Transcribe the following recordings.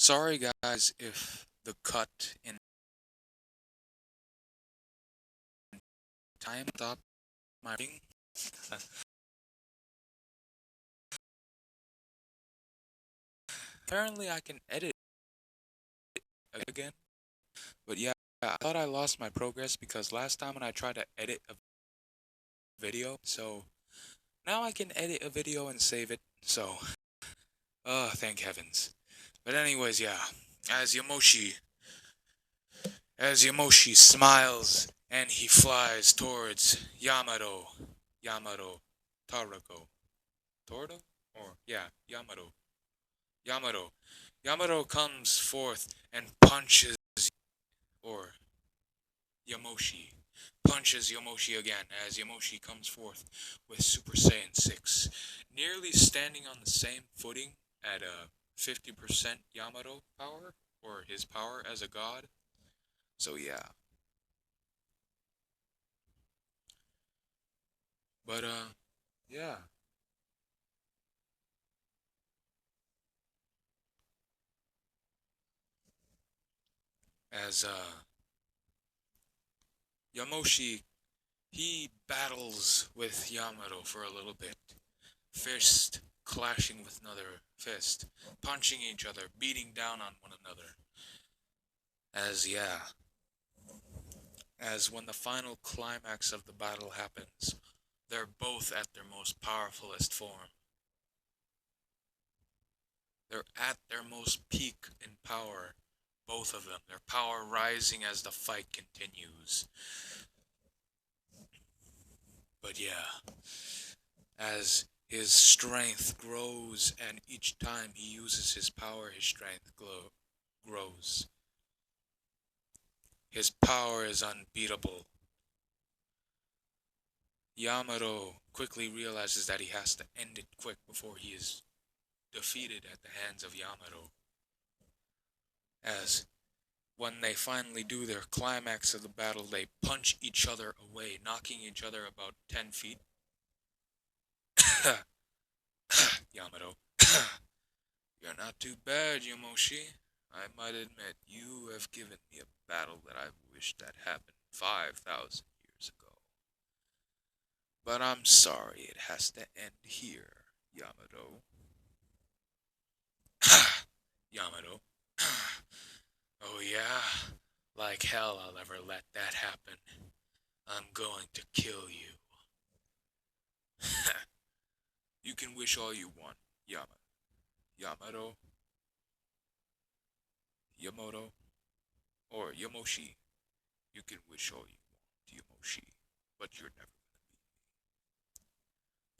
Sorry guys if the cut in time stopped my thing. Apparently I can edit again. But yeah, I thought I lost my progress because last time when I tried to edit a video, so now I can edit a video and save it. So, thank heavens. But anyways, yeah, as Yamoshi as Yamoshi smiles and he flies towards Yamato, Tarako, Tordo? Or, yeah, Yamato. Yamato comes forth and punches, or Yamoshi, punches Yamoshi again as Yamoshi comes forth with Super Saiyan 6, nearly standing on the same footing at a 50% Yamato power, or his power as a god. So yeah. But yeah. As Yamoshi, he battles with Yamato for a little bit. Fist clashing with another fist, punching each other, beating down on one another. As yeah, as when the final climax of the battle happens, they're both at their most powerfulest form. They're at their most peak in power, both of them. Their power rising as the fight continues. But yeah, as his strength grows, and each time he uses his power, his strength grows. His power is unbeatable. Yamato quickly realizes that he has to end it quick before he is defeated at the hands of Yamato. As when they finally do their climax of the battle, they punch each other away, knocking each other about 10 feet. Yamato. You're not too bad, Yamoshi. I might admit, you have given me a battle that I wished that happened 5,000 years ago. But I'm sorry it has to end here, Yamato. Yamato. Oh yeah? Like hell I'll ever let that happen. I'm going to kill you. You can wish all you want, Yamato, Yamoto, or Yamoshi. You can wish all you want, Yamoshi, but you're never gonna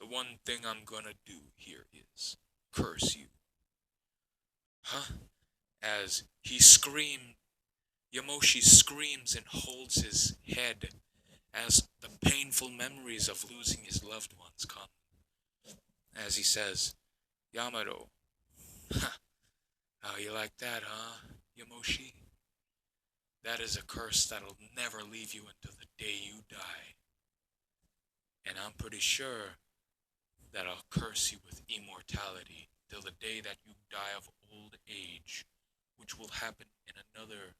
be. The one thing I'm gonna do here is curse you. Huh? As he screamed, Yamoshi screams and holds his head as the painful memories of losing his loved ones come. As he says, Yamato, how you like that, huh, Yamoshi? That is a curse that'll never leave you until the day you die. And I'm pretty sure that I'll curse you with immortality till the day that you die of old age, which will happen in another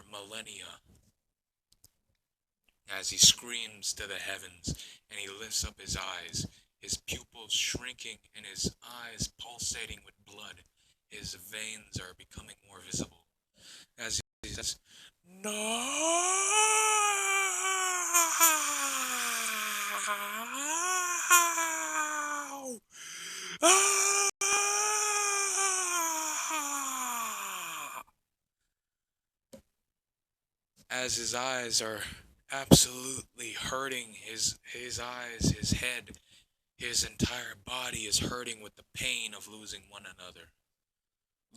millennia. As he screams to the heavens and he lifts up his pupils shrinking and his eyes pulsating with blood, his veins are becoming more visible. As he says, "No!" As his eyes are absolutely hurting, his eyes, his head, his entire body is hurting with the pain of losing one another.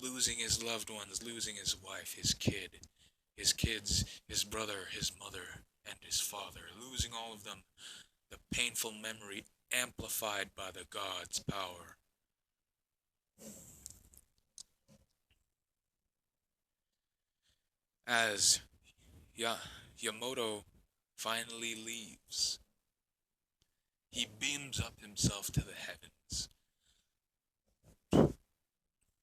Losing his loved ones, losing his wife, his kids, his brother, his mother, and his father. Losing all of them, the painful memory amplified by the god's power. As Yamoto finally leaves, he beams up himself to the heavens.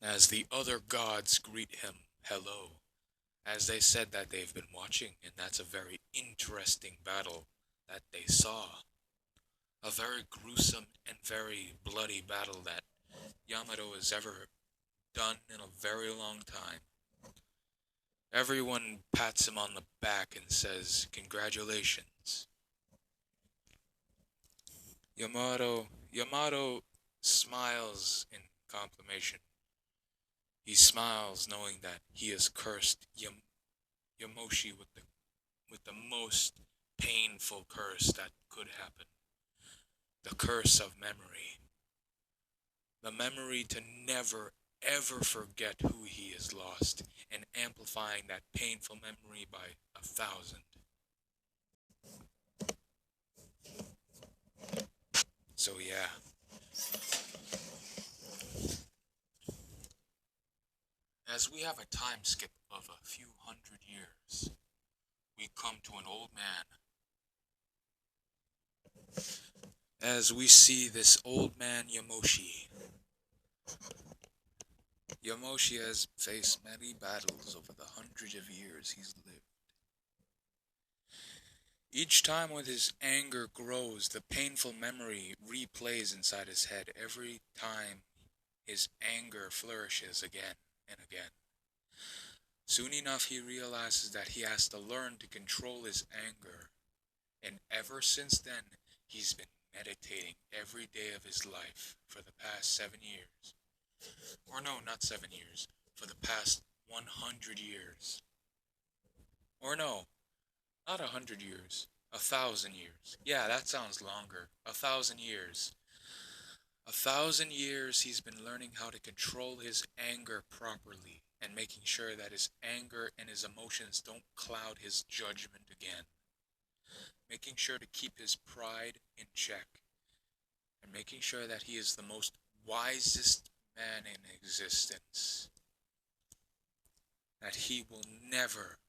as the other gods greet him hello, as they said that they've been watching, and that's a very interesting battle that they saw. A very gruesome and very bloody battle that Yamato has ever done in a very long time. Everyone pats him on the back and says, "Congratulations." Yamato smiles in confirmation. He smiles knowing that he has cursed Yamoshi with the most painful curse that could happen. The curse of memory. The memory to never ever forget who he has lost, and amplifying that painful memory by 1,000. So yeah. As we have a time skip of a few hundred years, we come to an old man. As we see this old man Yamoshi. Yamoshi has faced many battles over the hundreds of years he's lived. Each time when his anger grows, the painful memory replays inside his head every time his anger flourishes again and again. Soon enough he realizes that he has to learn to control his anger, and ever since then he's been meditating every day of his life for the past 7 years. Or no, not 7 years, for the past 100 years. Or no, not 100 years, 1,000 years. Yeah, that sounds longer. 1,000 years. 1,000 years he's been learning how to control his anger properly and making sure that his anger and his emotions don't cloud his judgment again. Making sure to keep his pride in check. And making sure that he is the most wisest man in existence. That he will never,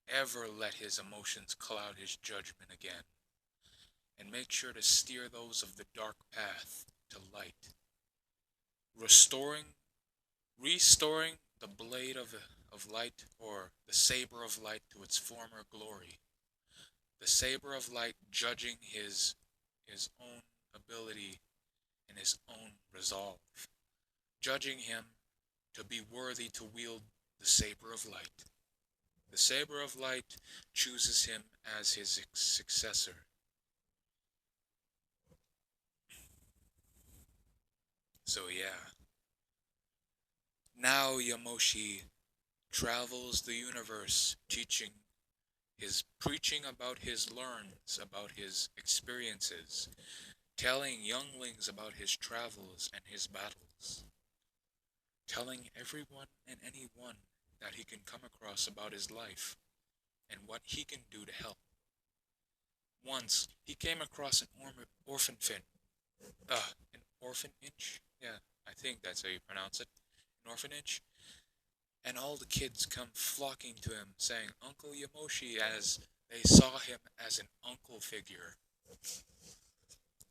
ever let his emotions cloud his judgment again. And make sure to steer those of the dark path to light. Restoring the blade of light, or the saber of light, to its former glory. The saber of light judging his own ability and his own resolve. Judging him to be worthy to wield the saber of light. The saber of light chooses him as his successor. So yeah. Now Yamoshi travels the universe preaching about his learns, about his experiences, telling younglings about his travels and his battles, telling everyone and anyone that he can come across about his life and what he can do to help. Once, he came across an orphanage. An orphanage? Yeah, I think that's how you pronounce it. An orphanage. And all the kids come flocking to him, saying, "Uncle Yamoshi," as they saw him as an uncle figure.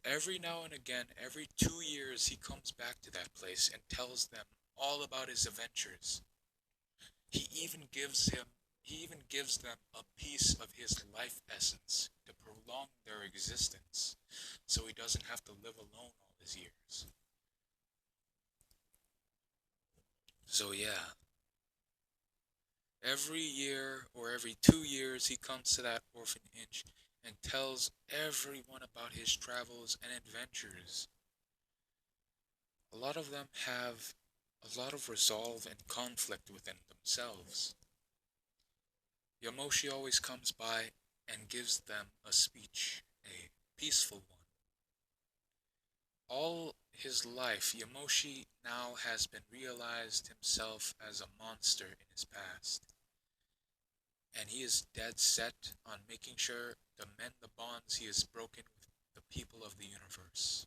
Every now and again, every 2 years, he comes back to that place and tells them all about his adventures. He even gives them a piece of his life essence to prolong their existence, so he doesn't have to live alone all his years. So yeah. Every year or every 2 years he comes to that orphanage and tells everyone about his travels and adventures. A lot of them have a lot of resolve and conflict within themselves. Yamoshi always comes by and gives them a speech, a peaceful one. All his life, Yamoshi now has been realized himself as a monster in his past. And he is dead set on making sure to mend the bonds he has broken with the people of the universe.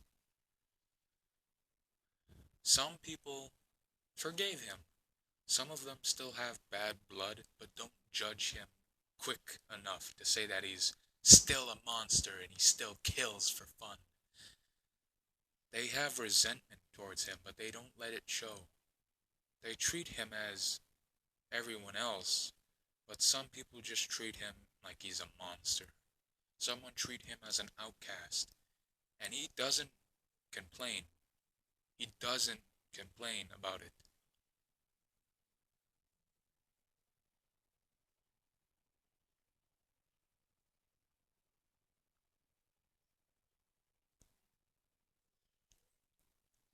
Some people forgave him. Some of them still have bad blood, but don't judge him quick enough to say that he's still a monster and he still kills for fun. They have resentment towards him, but they don't let it show. They treat him as everyone else, but some people just treat him like he's a monster. Someone treat him as an outcast, and he doesn't complain. He doesn't complain about it.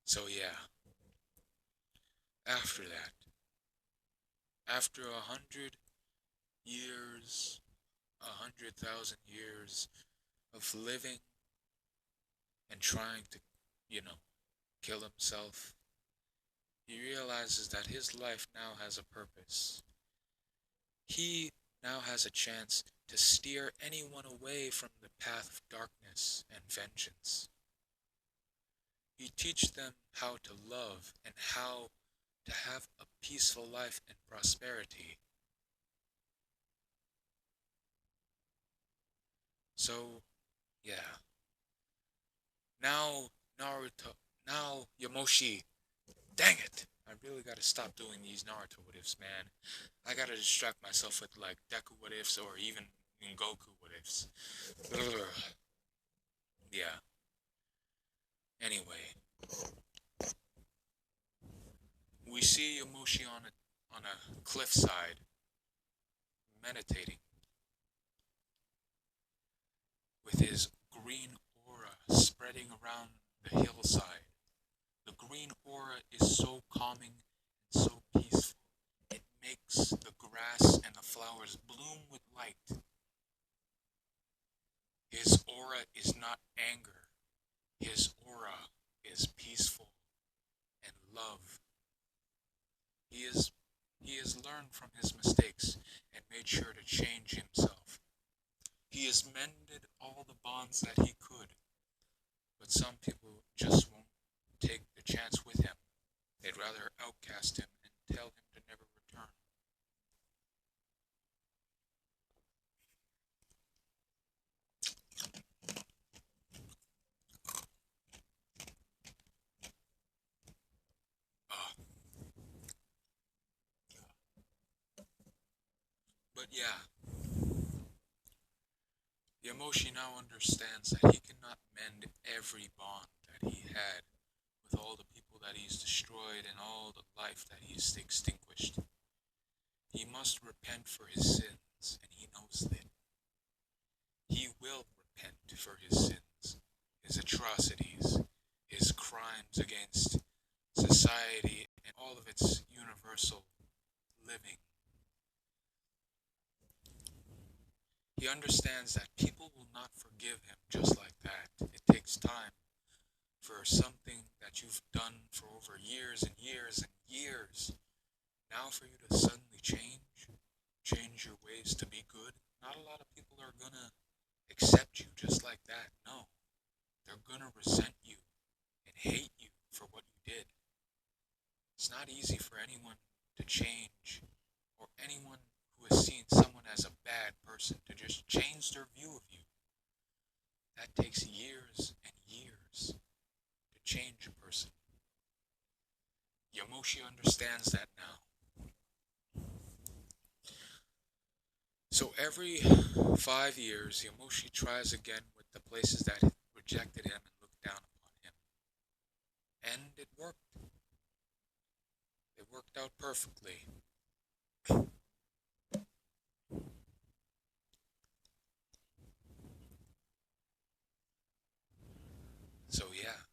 So yeah, after that, after 100 years, 100,000 years of living and trying to, you know, kill himself, he realizes that his life now has a purpose. He now has a chance to steer anyone away from the path of darkness and vengeance. He teaches them how to love and how to have a peaceful life and prosperity. So, yeah. Now, Naruto, now Yamoshi. Dang it! I really gotta stop doing these Naruto what ifs, man. I gotta distract myself with like Deku what ifs or even Goku what ifs. Yeah. Anyway, we see Yamoshi on a cliffside meditating with his green aura spreading around the hillside. The green aura is so calming and so peaceful. It makes the grass and the flowers bloom with light. His aura is not anger. His aura is peaceful and love. He is he has learned from his mistakes and made sure to change himself. He has mended all the bonds that he could, but some people just won't take the chance with him. They'd rather outcast him and tell him to never return. Uh, but yeah, Yamoshi now understands that he cannot mend every bond that he had with all the people that he's destroyed and all the life that he's extinguished. He must repent for his sins, and he knows that. He will repent for his sins, his atrocities, his crimes against society and all of its universal living. He understands that people will not forgive him just like that. It takes time for something that you've done for over years and years and years. Now for you to suddenly change your ways to be good, not a lot of people are gonna accept you just like that. No, they're gonna resent you and hate you for what you did. It's not easy for anyone to change or anyone who has seen someone as a bad person to just change their view of you. That takes years and years to change a person. Yamoshi understands that now. So every 5 years, Yamoshi tries again with the places that rejected him and looked down upon him. And it worked. It worked out perfectly. So yeah,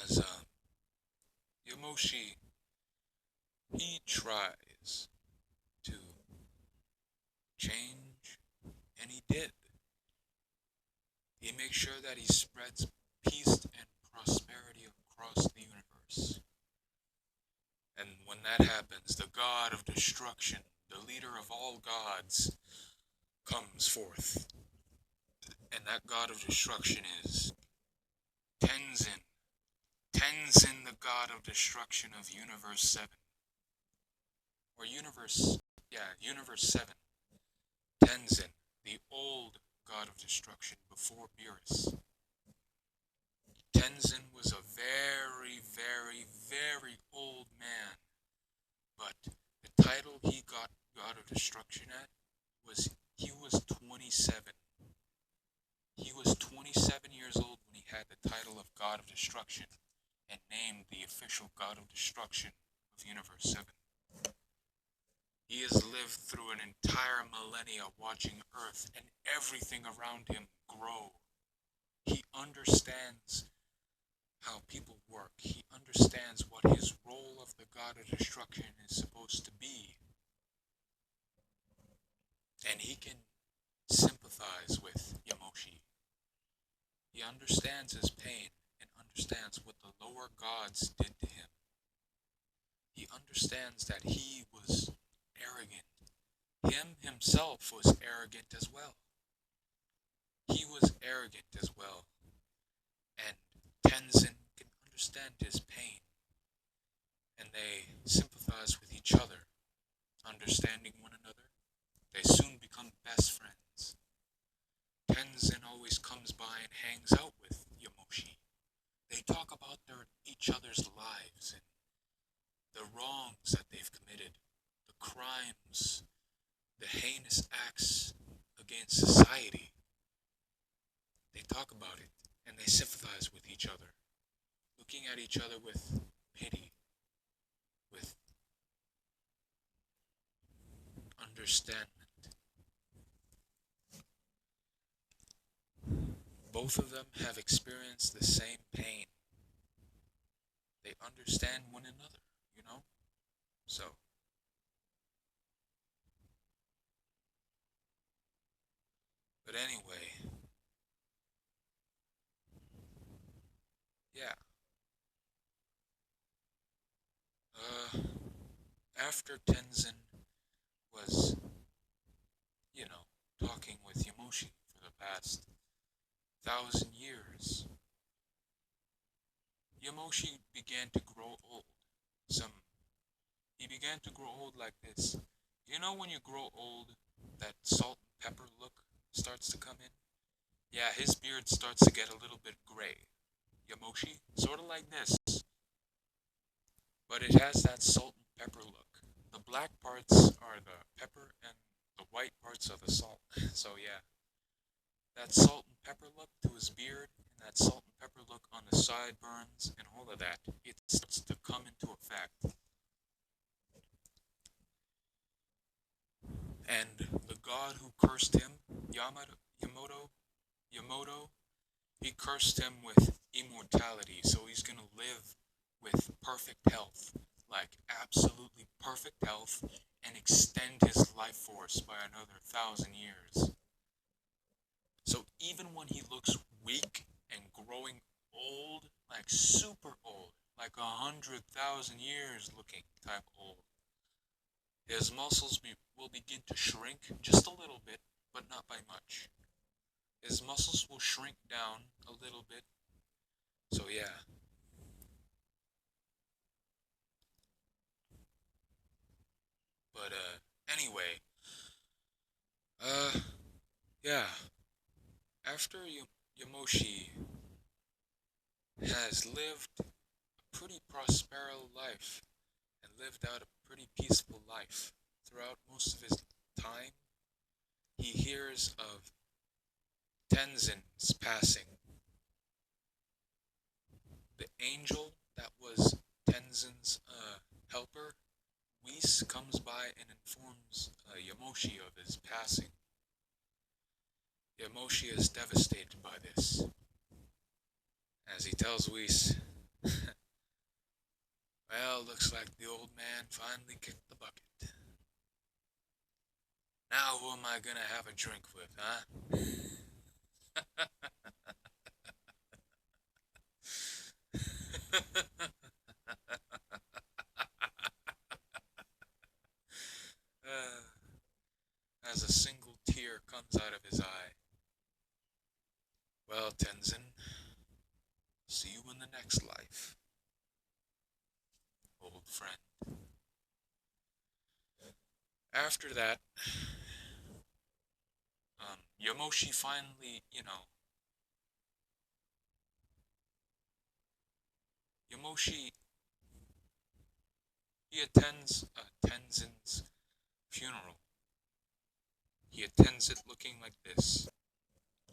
as Yamoshi, he tries to change, and he did. He makes sure that he spreads peace and prosperity across the universe. And when that happens, the god of destruction, the leader of all gods, comes forth. And that god of destruction is Tenzin. Tenzin, the god of destruction of Universe 7. Or Universe 7. Tenzin, the old god of destruction before Beerus. Tenzin was a very, very, very old man, but the title he got God of Destruction at was he was 27. He was 27 years old when he had the title of God of Destruction and named the official God of Destruction of Universe 7. He has lived through an entire millennia watching Earth and everything around him grow. He understands how people work. He understands what his role of the God of Destruction is supposed to be. And he can sympathize with Yamoshi. He understands his pain and understands what the lower gods did to him. He understands that he was arrogant. Him himself was arrogant as well. He was arrogant as well. And Tenzin can understand his pain. And they sympathize with each other, understanding one another. They soon become best friends. Tenzin always comes by and hangs out with Yamoshi. They talk about each other's lives and the wrongs that they've committed, the crimes, the heinous acts against society. They talk about it and they sympathize with each other, looking at each other with pity, with understanding. Both of them have experienced the same pain. They understand one another, you know? So, but anyway, yeah. After Tenzin was, talking with Yamoshi for the past 1,000 years, Yamoshi began to grow old. He began to grow old like this. You know when you grow old, that salt and pepper look starts to come in? Yeah, his beard starts to get a little bit gray. Yamoshi, sort of like this. But it has that salt and pepper look. The black parts are the pepper and the white parts are the salt. So yeah, that salt and pepper look to his beard and that salt and pepper look on the sideburns and all of that, it starts to come into effect. And the god who cursed him, Yamoto, he cursed him with immortality, so he's gonna live with perfect health, like absolutely perfect health, and extend his life force by another 1,000 years. So even when he looks weak and growing old, like super old, like 100,000 years looking type old, his muscles will begin to shrink just a little bit, but not by much. His muscles will shrink down a little bit. So yeah. But anyway, yeah. After Yamoshi has lived a pretty prosperous life and lived out a pretty peaceful life throughout most of his time, he hears of Tenzin's passing. The angel that was Tenzin's helper, Whis, comes by and informs Yamoshi of his passing. Yamoshi is devastated by this, as he tells Whis, well, looks like the old man finally kicked the bucket. Now who am I gonna have a drink with, huh? As a single tear comes out of his eye. Well, Tenzin, see you in the next life, old friend. After that, Yamoshi finally, Yamoshi, he attends Tenzin's funeral. He attends it looking like this.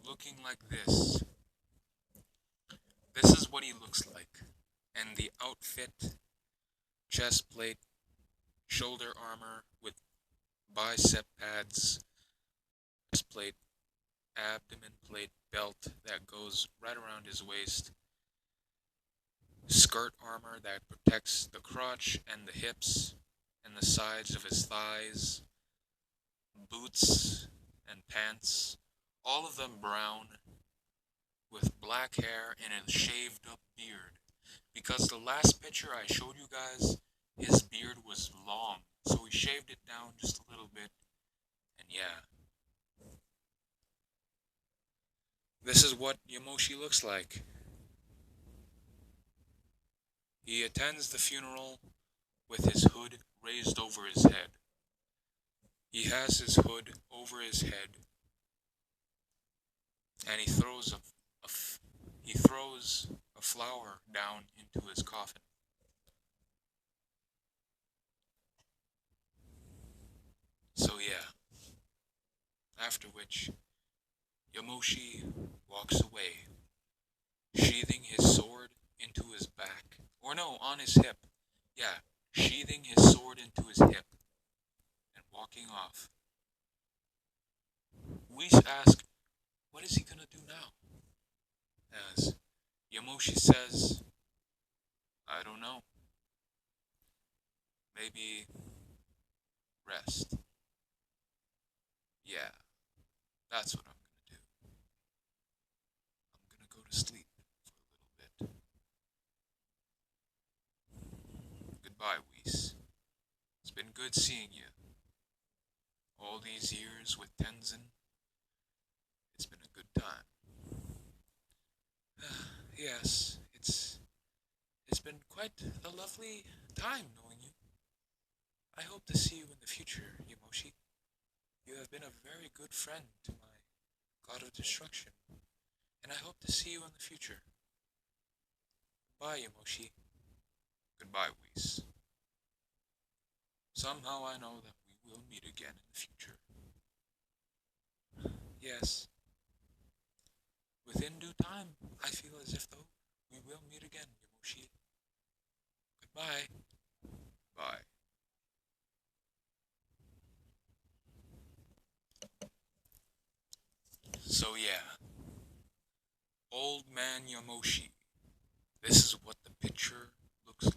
Looking like this. This is what he looks like. And the outfit, chest plate, shoulder armor with bicep pads, chest plate, abdomen plate, belt that goes right around his waist, skirt armor that protects the crotch and the hips and the sides of his thighs, boots and pants, all of them brown, with black hair and a shaved up beard. Because the last picture I showed you guys, his beard was long, so he shaved it down just a little bit, and yeah. This is what Yamoshi looks like. He attends the funeral with his hood raised over his head. He has his hood over his head, and he throws a flower down into his coffin. So yeah, after which Yamoshi walks away, sheathing his sword into his back. Or no, on his hip. Yeah, sheathing his sword into his hip and walking off. We ask, what is he gonna do now? As Yamoshi says, I don't know. Maybe rest. Yeah, that's what I'm gonna do. I'm gonna go to sleep for a little bit. Goodbye, Whis. It's been good seeing you. All these years with Tenzin, it's been a good time. Yes, it's been quite a lovely time knowing you. I hope to see you in the future, Yamoshi. You have been a very good friend to my god of destruction, and I hope to see you in the future. Goodbye, Yamoshi. Goodbye, Whis. Somehow I know that we will meet again in the future. Yes. Within due time, I feel as if though we will meet again, Yamoshi. Goodbye. Bye. So yeah, Old Man Yamoshi. This is what the picture looks like.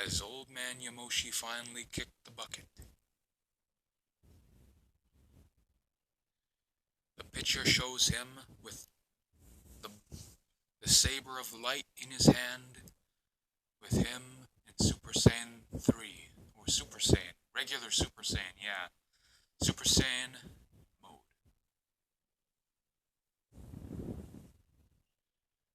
As Old Man Yamoshi finally kicked the bucket. The picture shows him with the saber of light in his hand, with him in Super Saiyan 3, or Super Saiyan, regular Super Saiyan, yeah, Super Saiyan mode.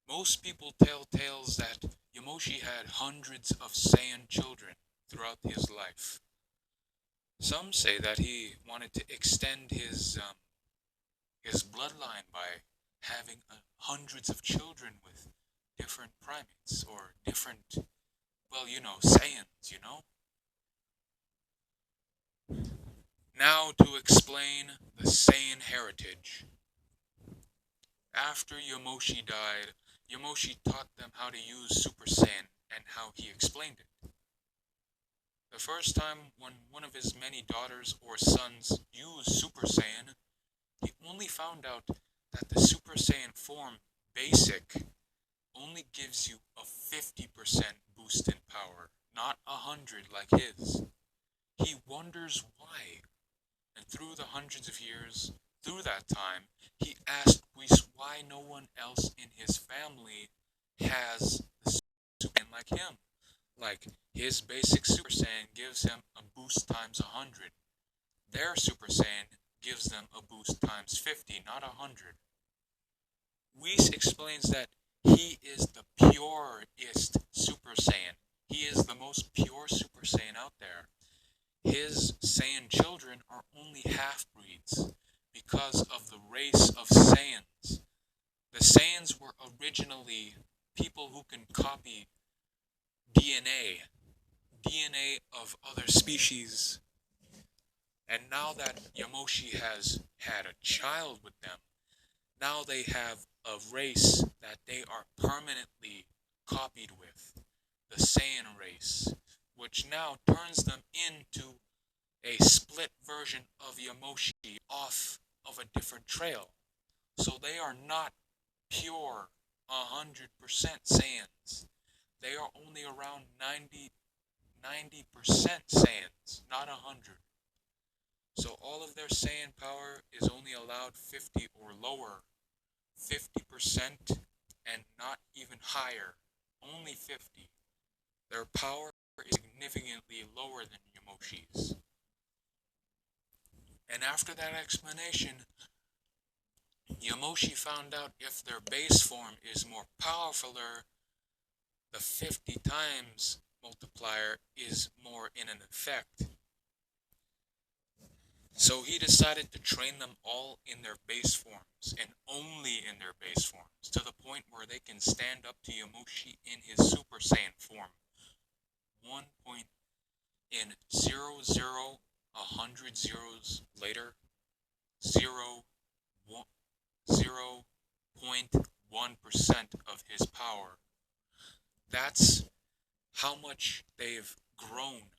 Most people tell tales that Yamoshi had hundreds of Saiyan children throughout his life. Some say that he wanted to extend his bloodline by having hundreds of children with different primates or different, well, Saiyans, Now to explain the Saiyan heritage. After Yamoshi died, Yamoshi taught them how to use Super Saiyan and how he explained it. The first time when one of his many daughters or sons used Super Saiyan, he only found out that the Super Saiyan form, basic, only gives you a 50% boost in power, not 100 like his. He wonders why. And through the hundreds of years, through that time, he asked Whis why no one else in his family has the Super Saiyan like him. Like, his basic Super Saiyan gives him a boost times 100. Their Super Saiyan gives them a boost times 50, not 100. Whis explains that he is the purest Super Saiyan. He is the most pure Super Saiyan out there. His Saiyan children are only half-breeds because of the race of Saiyans. The Saiyans were originally people people who can copy DNA, DNA of other species. And now that Yamoshi has had a child with them, now they have a race that they are permanently copied with, the Saiyan race, which now turns them into a split version of Yamoshi off of a different trail. So they are not pure 100% Saiyans. They are only around 90% Saiyans, not 100. So all of their Saiyan power is only allowed 50 or lower. 50% and not even higher. Only 50. Their power is significantly lower than Yamoshi's. And after that explanation, Yamoshi found out if their base form is more powerful, the 50 times multiplier is more in an effect. So he decided to train them all in their base forms, and only in their base forms, to the point where they can stand up to Yamoshi in his Super Saiyan form. 100 zeros later, 0.1% of his power. That's how much they've grown,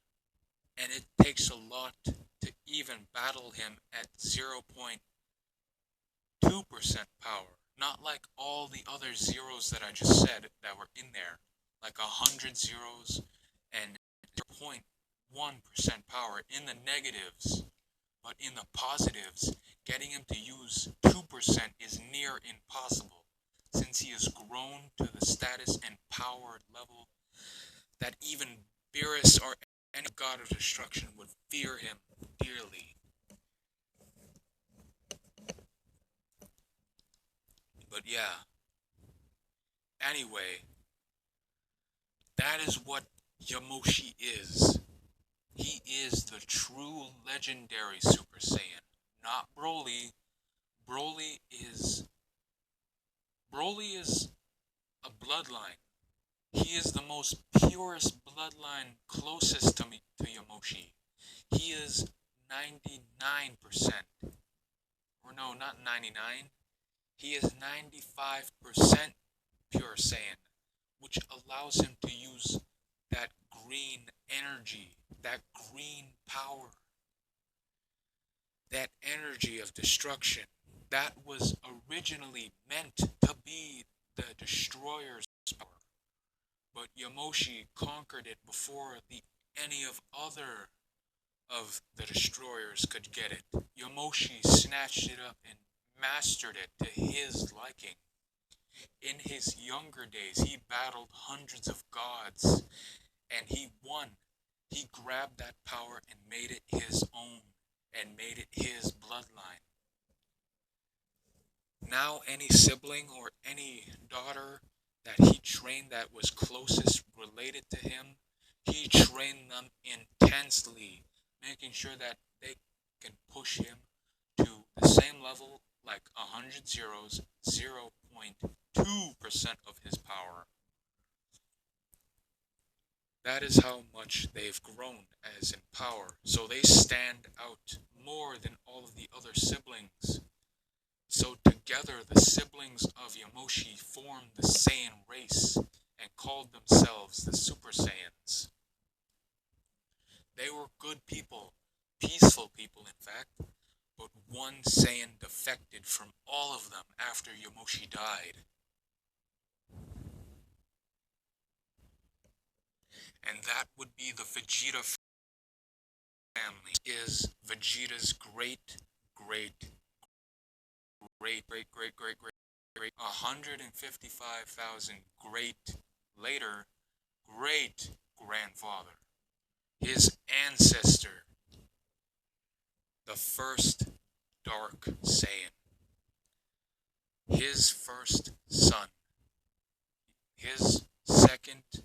and it takes a lot to even battle him at 0.2% power. Not like all the other zeros that I just said that were in there, like 100 zeros and 0.1% power in the negatives. But in the positives, getting him to use 2% is near impossible, since he has grown to the status and power level that even Beerus or any god of destruction would fear him dearly. But yeah. Anyway, that is what Yamoshi is. He is the true legendary Super Saiyan, not Broly. Broly is a bloodline. He is the most purest bloodline closest to Yamoshi. He is 99%. Or no, not 99. He is 95% pure Saiyan, which allows him to use that green energy, that green power, that energy of destruction. That was originally meant to be the destroyer's power. But Yamoshi conquered it before any of other of the destroyers could get it. Yamoshi snatched it up and mastered it to his liking. In his younger days, he battled hundreds of gods, and he won. He grabbed that power and made it his own, and made it his bloodline. Now any sibling or any daughter that he trained that was closest related to him, he trained them intensely, making sure that they can push him to the same level, like 100 zeros, 0.2% of his power. That is how much they've grown as in power, so they stand out more than all of the other siblings. So together, the siblings of Yamoshi formed the Saiyan race and called themselves the Super Saiyans. They were good people, peaceful people in fact, but one Saiyan defected from all of them after Yamoshi died. And that would be the Vegeta family. Is Vegeta's great, great, great, great, great, great, great, great, 155,000 great later, great grandfather. His ancestor, the first Dark Saiyan. His first son. His second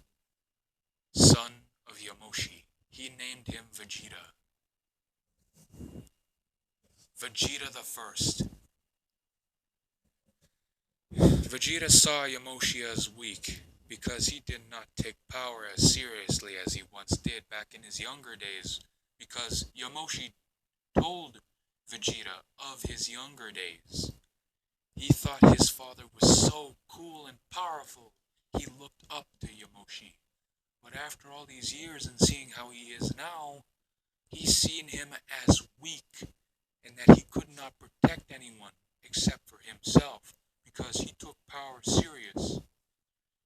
son of Yamoshi. He named him Vegeta. Vegeta the First. Vegeta saw Yamoshi as weak because he did not take power as seriously as he once did back in his younger days, because Yamoshi told Vegeta of his younger days. He thought his father was so cool and powerful, he looked up to Yamoshi. But after all these years and seeing how he is now, he's seen him as weak and that he could not protect anyone except for himself because he took power serious.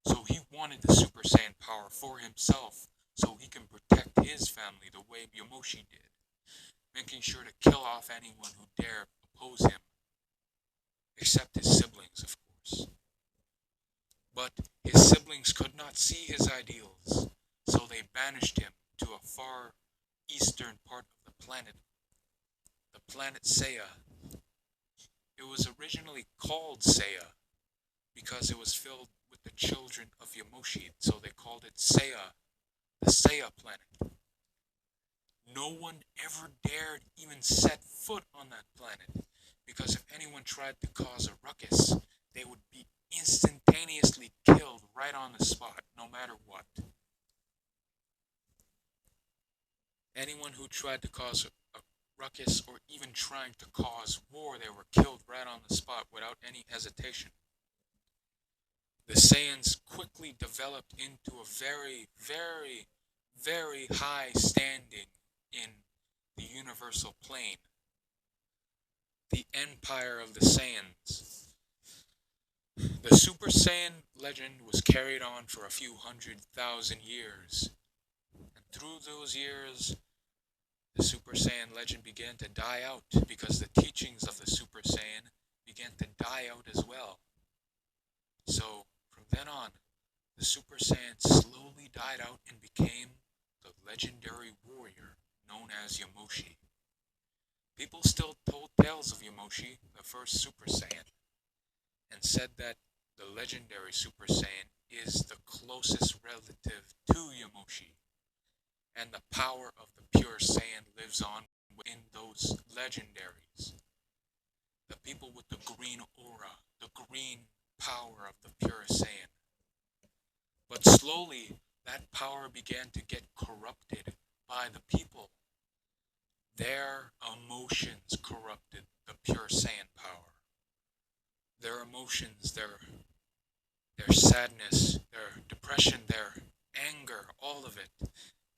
So he wanted the Super Saiyan power for himself so he can protect his family the way Yamoshi did, making sure to kill off anyone who dare oppose him, except his siblings, of course. But his siblings could not see his ideals, so they banished him to a far eastern part of the planet Seiya. It was originally called Seiya because it was filled with the children of Yamoshi, so they called it Seiya, the Seiya planet. No one ever dared even set foot on that planet, because if anyone tried to cause a ruckus, they would be instantaneously killed right on the spot, no matter what. Anyone who tried to cause a ruckus or even trying to cause war, they were killed right on the spot without any hesitation. The Saiyans quickly developed into a very, very, very high standing in the universal plane. The Empire of the Saiyans. The Super Saiyan legend was carried on for a few 100,000 years. And through those years, the Super Saiyan legend began to die out because the teachings of the Super Saiyan began to die out as well. So, from then on, the Super Saiyan slowly died out and became the legendary warrior known as Yamoshi. People still told tales of Yamoshi, the first Super Saiyan, and said that the legendary Super Saiyan is the closest relative to Yamoshi, and the power of the pure Saiyan lives on in those legendaries. The people with the green aura, the green power of the pure Saiyan. But slowly, that power began to get corrupted by the people. Their emotions corrupted the pure Saiyan power. Their emotions, their sadness, their depression, their anger, all of it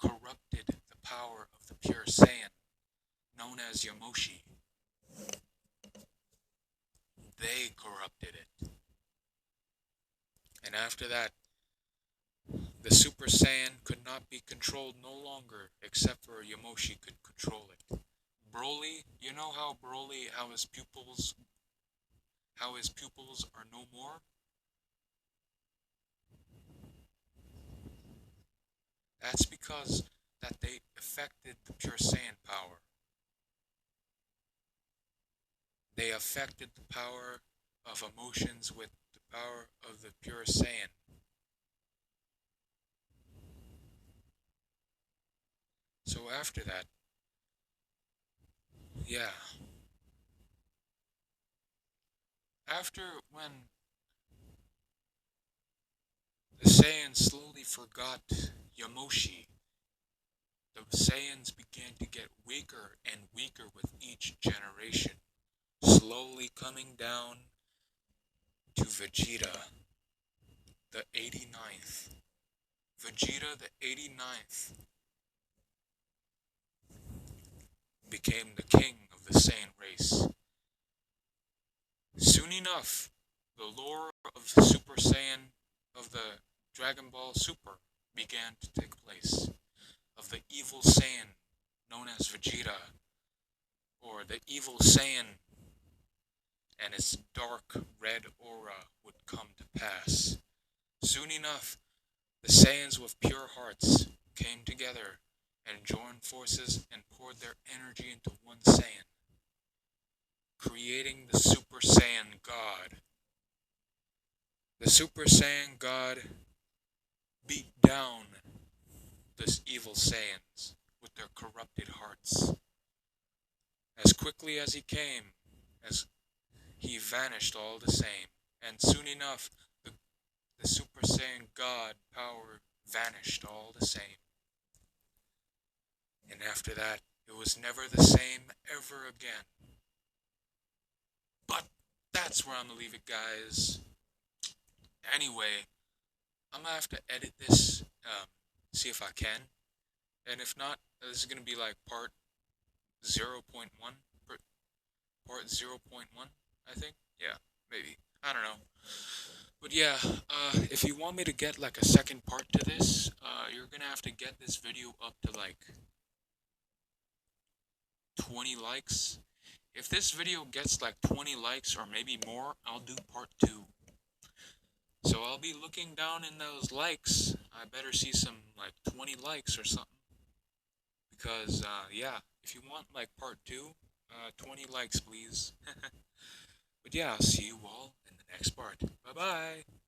corrupted the power of the pure Saiyan, known as Yamoshi. They corrupted it. And after that, the Super Saiyan could not be controlled no longer, except for Yamoshi could control it. Broly, you know how Broly, how his pupils are no more? That's because that they affected the pure Saiyan power. They affected the power of emotions with the power of the pure Saiyan. So after that, yeah. After when the Saiyans slowly forgot Yamoshi, the Saiyans began to get weaker and weaker with each generation, slowly coming down to Vegeta, the 89th. Vegeta, the 89th, became the king of the Saiyan race. Soon enough, the lore of the Super Saiyan, of the Dragon Ball Super, began to take place. Of the evil Saiyan known as Vegeta, or the evil Saiyan and its dark red aura would come to pass. Soon enough, the Saiyans with pure hearts came together and joined forces and poured their energy into one Saiyan, creating the Super Saiyan God. The Super Saiyan God beat down the evil Saiyans with their corrupted hearts. As quickly as he came, as he vanished all the same, and soon enough, the the Super Saiyan God power vanished all the same. And after that, it was never the same ever again. But that's where I'm gonna leave it, guys. Anyway, I'm gonna have to edit this, see if I can. And if not, this is gonna be like part 0.1, part 0.1, I think. Yeah, maybe. I don't know. But yeah, if you want me to get like a second part to this, you're gonna have to get this video up to like 20 likes. If this video gets like 20 likes or maybe more, I'll do part 2. So I'll be looking down in those likes. I better see some like 20 likes or something. Because, yeah, if you want like part 2, 20 likes please. But yeah, I'll see you all in the next part. Bye bye!